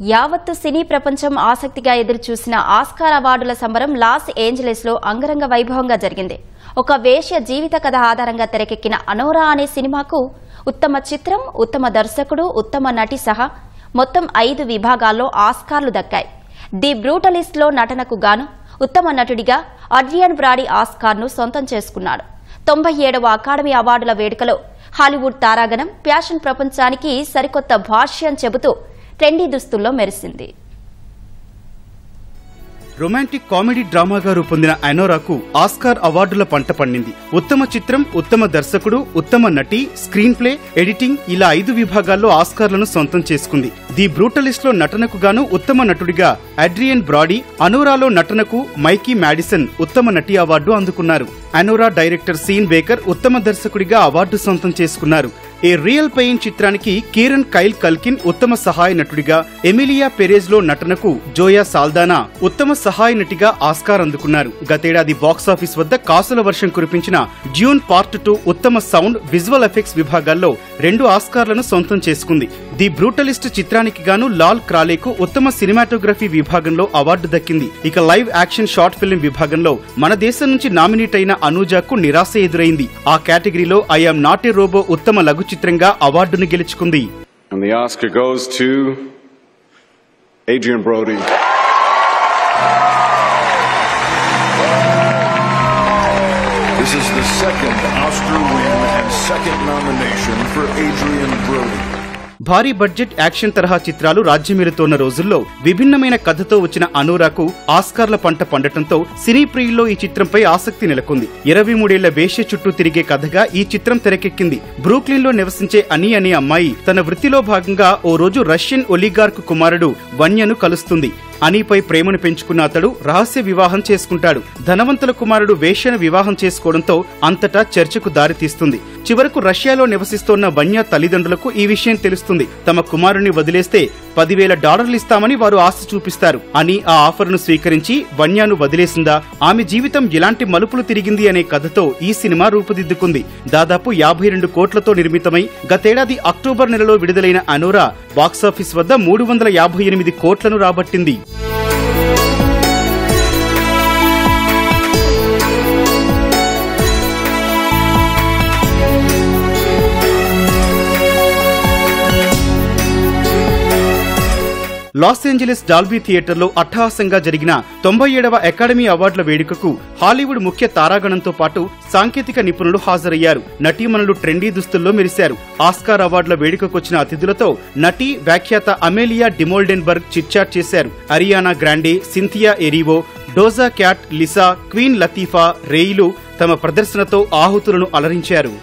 యావత్తు సినీ ప్రపంచం ఆసక్తిగా ఎదురుచూసిన ఆస్కార్ అవార్డుల సంబరం లాస్ ఏంజలీస్ లో అంగరంగ వైభవంగా జరిగింది. ఒక వేశ్య జీవిత కథ ఆధారంగా తెరకెక్కిన అనోరా అనే సినిమాకు ఉత్తమ చిత్రం, ఉత్తమ దర్శకుడు, ఉత్తమ నటి సహా మొత్తం 5 విభాగాల్లో ఆస్కార్లు దక్కాయి. ది బ్రూటలిస్ట్ లో నటనకు గాను ఉత్తమ నటుడిగా అడ్రియన్ బ్రాడీ ఆస్కార్ను సొంతం చేసుకున్నాడు. 97వ అకాడమీ అవార్డుల వేడుకలో హాలీవుడ్ తారాగణం ఫ్యాషన్ ప్రపంచానికి సరికొత్త భాష్యం చెబుతూ ట్రెండీ దుస్తుల్లో మెరిసింది. రొమాంటిక్ కామెడీ డ్రామాగా రూపొందిన అనోరాకు ఆస్కార్ అవార్డుల పంట పండింది. ఉత్తమ చిత్రం, ఉత్తమ దర్శకుడు, ఉత్తమ నటి, స్క్రీన్ ప్లే, ఎడిటింగ్ ఇలా 5 విభాగాల్లో ఆస్కార్లను సొంతం చేసుకుంది. ది బ్రూటలిస్ట్ లో నటనకు గాను ఉత్తమ నటుడిగా అడ్రియన్ బ్రాడీ, అనోరాలో నటనకు మైకీ మ్యాడిసన్ ఉత్తమ నటి అవార్డు అందుకున్నారు. అనోరా డైరెక్టర్ సీన్ బేకర్ ఉత్తమ దర్శకుడిగా అవార్డు సొంతం చేసుకున్నారు. ఏ రియల్ పెయిన్ చిత్రానికి కీరన్ కైల్ కల్కిన్ ఉత్తమ సహాయ నటుడిగా, ఎమిలియా పెరేజ్ లో నటనకు జోయా సాల్దానా ఉత్తమ సహాయ నటిగా ఆస్కార్ అందుకున్నారు. గతేడాది బాక్సాఫీస్ వద్ద కాసుల వర్షం కురిపించిన డ్యూన్ పార్ట్ 2 ఉత్తమ సౌండ్, విజువల్ ఎఫెక్ట్స్ విభాగాల్లో 2 ఆస్కార్లను సొంతం చేసుకుంది. ది బ్రూటలిస్ట్ చిత్రానికి గాను లాల్ క్రాలేకు ఉత్తమ సినిమాటోగ్రఫీ విభాగంలో అవార్డు దక్కింది. ఇక లైవ్ యాక్షన్ షార్ట్ ఫిల్మ్ విభాగంలో మన దేశం నుంచి నామినేట్ అయిన అనూజాకు నిరాశ ఎదురైంది. ఆ కేటగిరీలో I am not a robot ఉత్తమ లఘు చిత్రంగా అవార్డును గెలుచుకుంది. And the Oscar goes to Adrien Brody. This is the second Oscar win and second nomination for Adrien Brody. భారీ బడ్జెట్ యాక్షన్ తరహా చిత్రాలు రాజ్యమేలుతోన్న రోజుల్లో విభిన్నమైన కథతో వచ్చిన అనోరాకు ఆస్కార్ల పంట పండటంతో సినీ ప్రియుల్లో ఈ చిత్రంపై ఆసక్తి నెలకొంది. 23 ఏళ్ల వేశ్య చుట్టూ తిరిగే కథగా ఈ చిత్రం తెరకెక్కింది. బ్రూక్లిన్ లో నివసించే అనీ అనే అమ్మాయి తన వృత్తిలో భాగంగా ఓ రోజు రష్యన్ ఒలిగార్క్ కుమారుడు వన్యను కలుస్తుంది. అనీపై ప్రేమను పెంచుకున్న అతడు రహస్య వివాహం చేసుకుంటాడు. ధనవంతుల కుమారుడు వేశ్యను వివాహం చేసుకోవడంతో అంతటా చర్చకు దారితీస్తుంది. చివరకు రష్యాలో నివసిస్తోన్న వన్య తల్లిదండ్రులకు ఈ విషయం తెలుస్తుంది. తమ కుమారుణ్ణి వదిలేస్తే $10,000 ఇస్తామని వారు ఆశ చూపిస్తారు. అని ఆ ఆఫర్ను స్వీకరించి వన్యాను వదిలేసిందా, ఆమె జీవితం ఎలాంటి మలుపులు తిరిగింది అనే కథతో ఈ సినిమా రూపుదిద్దుకుంది. దాదాపు 52 కోట్లతో నిర్మితమై గతేడాది అక్టోబర్ నెలలో విడుదలైన అనోరా బాక్సాఫీస్ వద్ద 358 కోట్లను రాబట్టింది. లాస్ ఏంజలీస్ డాల్బీ థియేటర్లో అట్టహాసంగా జరిగిన 97వ అకాడమీ అవార్డుల వేడుకకు హాలీవుడ్ ముఖ్య తారాగణంతో పాటు సాంకేతిక నిపుణులు హాజరయ్యారు. నటీమణులు ట్రెండీ దుస్తుల్లో మెరిశారు. ఆస్కార్ అవార్డుల వేడుకకొచ్చిన అతిథులతో నటి, వ్యాఖ్యాత అమేలియా డిమోల్డెన్బర్గ్ చిట్చాట్ చేశారు. Ariana Grande, Cynthia Erivo, Doja Cat, Lisa, Queen Latifah, రేయిలు తమ ప్రదర్శనతో ఆహుతులను అలరించారు.